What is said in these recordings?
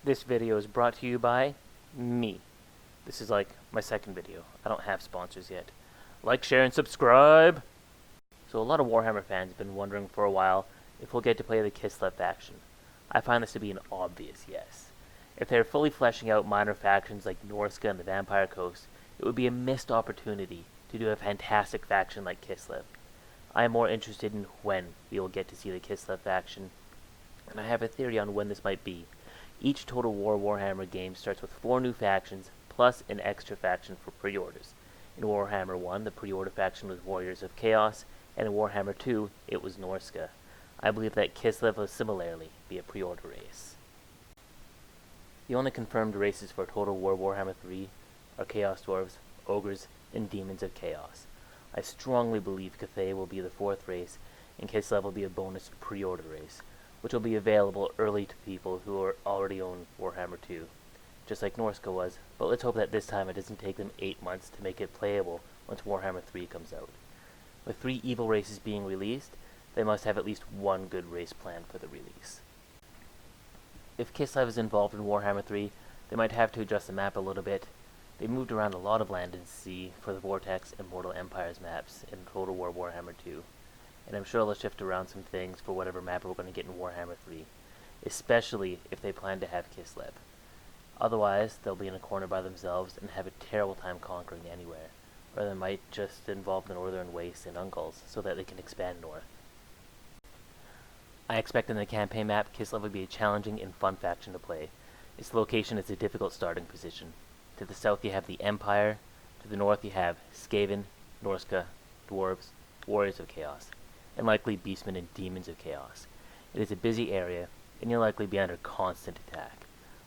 This video is brought to you by me. This is like my second video. I don't have sponsors yet. Like, share, and subscribe! So a lot of Warhammer fans have been wondering for a while if we'll get to play the Kislev faction. I find this to be an obvious yes. If they're fully fleshing out minor factions like Norska and the Vampire Coast, it would be a missed opportunity to do a fantastic faction like Kislev. I am more interested in when we will get to see the Kislev faction, and I have a theory on when this might be. Each Total War Warhammer game starts with 4 new factions, plus an extra faction for pre-orders. In Warhammer 1, the pre-order faction was Warriors of Chaos, and in Warhammer 2, it was Norska. I believe that Kislev will similarly be a pre-order race. The only confirmed races for Total War Warhammer 3 are Chaos Dwarves, Ogres, and Demons of Chaos. I strongly believe Cathay will be the 4th race, and Kislev will be a bonus pre-order race, which will be available early to people who already own Warhammer 2, just like Norska was, but let's hope that this time it doesn't take them 8 months to make it playable once Warhammer 3 comes out. With 3 evil races being released, they must have at least one good race planned for the release. If Kislev is involved in Warhammer 3, they might have to adjust the map a little bit. They moved around a lot of land and sea for the Vortex and Mortal Empires maps in Total War Warhammer 2, and I'm sure they'll shift around some things for whatever map we're going to get in Warhammer 3, especially if they plan to have Kislev. Otherwise, they'll be in a corner by themselves and have a terrible time conquering anywhere, or they might just involve the Northern Waste and Uncles so that they can expand north. I expect in the campaign map, Kislev will be a challenging and fun faction to play. Its location is a difficult starting position. To the south you have the Empire, to the north you have Skaven, Norska, Dwarves, Warriors of Chaos, and likely Beastmen and Demons of Chaos. It is a busy area, and you'll likely be under constant attack.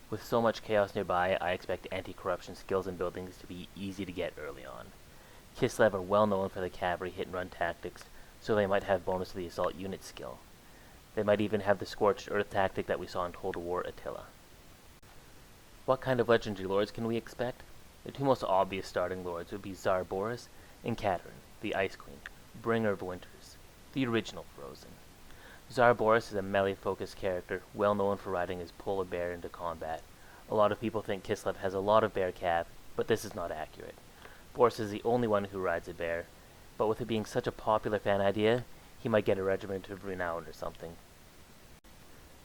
With so much chaos nearby, I expect anti-corruption skills and buildings to be easy to get early on. Kislev are well known for the cavalry hit-and-run tactics, so they might have bonus to the assault unit skill. They might even have the Scorched Earth tactic that we saw in Total War Attila. What kind of legendary lords can we expect? The 2 most obvious starting lords would be Tsar Boris and Katerin, the Ice Queen, Bringer of Winters, the original Frozen. Tsar Boris is a melee-focused character, well known for riding his polar bear into combat. A lot of people think Kislev has a lot of bear cav, but this is not accurate. Boris is the only one who rides a bear, but with it being such a popular fan idea, he might get a regiment of renown or something.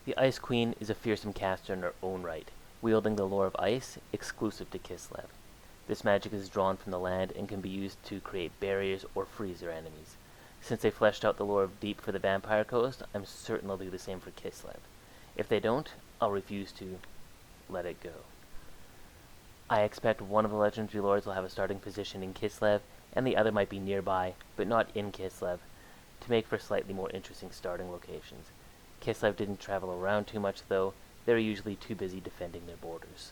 The Ice Queen is a fearsome caster in her own right, wielding the lore of ice exclusive to Kislev. This magic is drawn from the land and can be used to create barriers or freeze their enemies. Since they fleshed out the lore of Deep for the Vampire Coast, I'm certain they'll do the same for Kislev. If they don't, I'll refuse to let it go. I expect one of the legendary lords will have a starting position in Kislev, and the other might be nearby, but not in Kislev, to make for slightly more interesting starting locations. Kislev didn't travel around too much though, they're usually too busy defending their borders.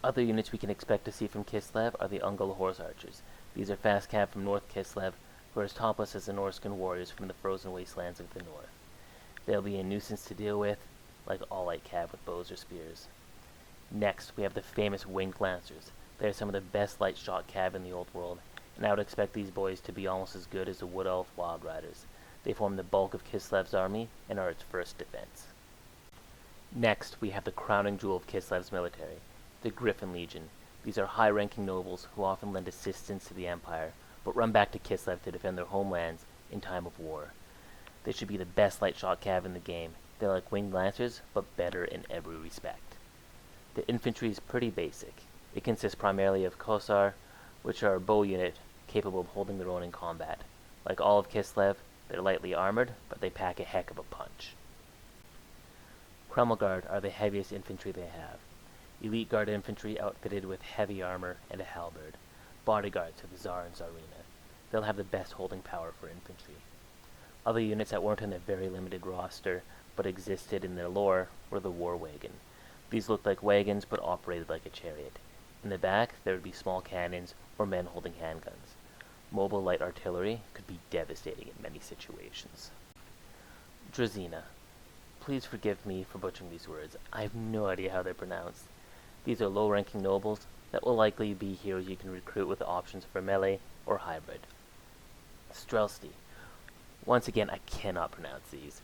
Other units we can expect to see from Kislev are the Ungol Horse Archers. These are fast cav from North Kislev, who are as topless as the Norscan warriors from the frozen wastelands of the north. They'll be a nuisance to deal with, like all light cav with bows or spears. Next, we have the famous Winged Lancers. They are some of the best light shot cav in the old world, and I would expect these boys to be almost as good as the Wood Elf Wild Riders. They form the bulk of Kislev's army and are its first defense. Next, we have the crowning jewel of Kislev's military, the Griffin Legion. These are high-ranking nobles who often lend assistance to the Empire, but run back to Kislev to defend their homelands in time of war. They should be the best light shot cav in the game. They're like Winged Lancers, but better in every respect. The infantry is pretty basic. It consists primarily of Kosar, which are a bow unit capable of holding their own in combat. Like all of Kislev, they're lightly armored, but they pack a heck of a punch. Crumble Guard are the heaviest infantry they have. Elite Guard infantry outfitted with heavy armor and a halberd. Bodyguards to the Tsar and Tsarina. They'll have the best holding power for infantry. Other units that weren't in their very limited roster, but existed in their lore, were the War Wagon. These looked like wagons, but operated like a chariot. In the back, there would be small cannons or men holding handguns. Mobile light artillery could be devastating in many situations. Drazina. Please forgive me for butchering these words. I have no idea how they're pronounced. These are low-ranking nobles that will likely be heroes you can recruit with options for melee or hybrid. Strelsti. Once again, I cannot pronounce these.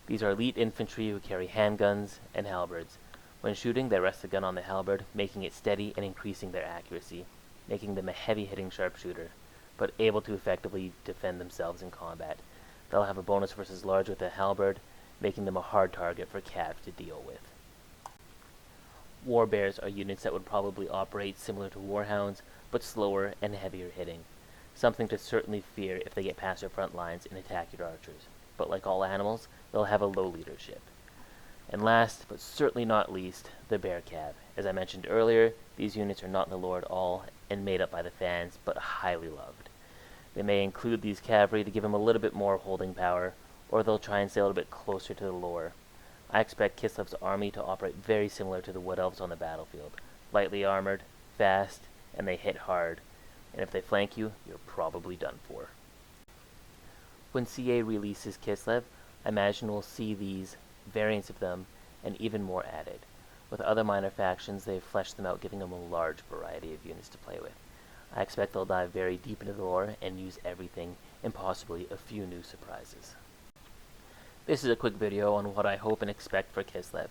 These are elite infantry who carry handguns and halberds. When shooting, they rest the gun on the halberd, making it steady and increasing their accuracy, making them a heavy-hitting sharpshooter, but able to effectively defend themselves in combat. They'll have a bonus versus large with a halberd, making them a hard target for Cav to deal with. War Bears are units that would probably operate similar to Warhounds, but slower and heavier hitting. Something to certainly fear if they get past your front lines and attack your archers. But like all animals, they'll have a low leadership. And last, but certainly not least, the Bear Cav. As I mentioned earlier, these units are not in the lore at all, and made up by the fans, but highly loved. They may include these cavalry to give them a little bit more holding power, or they'll try and stay a little bit closer to the lore. I expect Kislev's army to operate very similar to the Wood Elves on the battlefield. Lightly armored, fast, and they hit hard. And if they flank you, you're probably done for. When CA releases Kislev, I imagine we'll see these variants of them and even more added. With other minor factions, they've fleshed them out, giving them a large variety of units to play with. I expect they'll dive very deep into the lore and use everything, and possibly a few new surprises. This is a quick video on what I hope and expect for Kislev.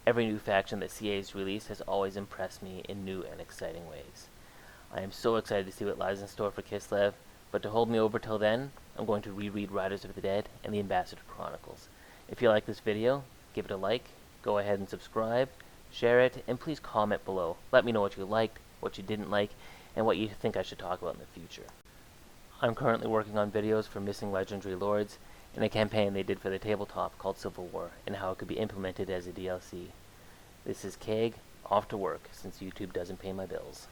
Every new faction that CA has released has always impressed me in new and exciting ways. I am so excited to see what lies in store for Kislev, but to hold me over till then, I'm going to reread Riders of the Dead and the Ambassador Chronicles. If you like this video, give it a like, go ahead and subscribe, share it, and please comment below. Let me know what you liked, what you didn't like, and what you think I should talk about in the future. I'm currently working on videos for Missing Legendary Lords, and a campaign they did for the tabletop called Civil War, and how it could be implemented as a DLC. This is Keg, off to work, since YouTube doesn't pay my bills.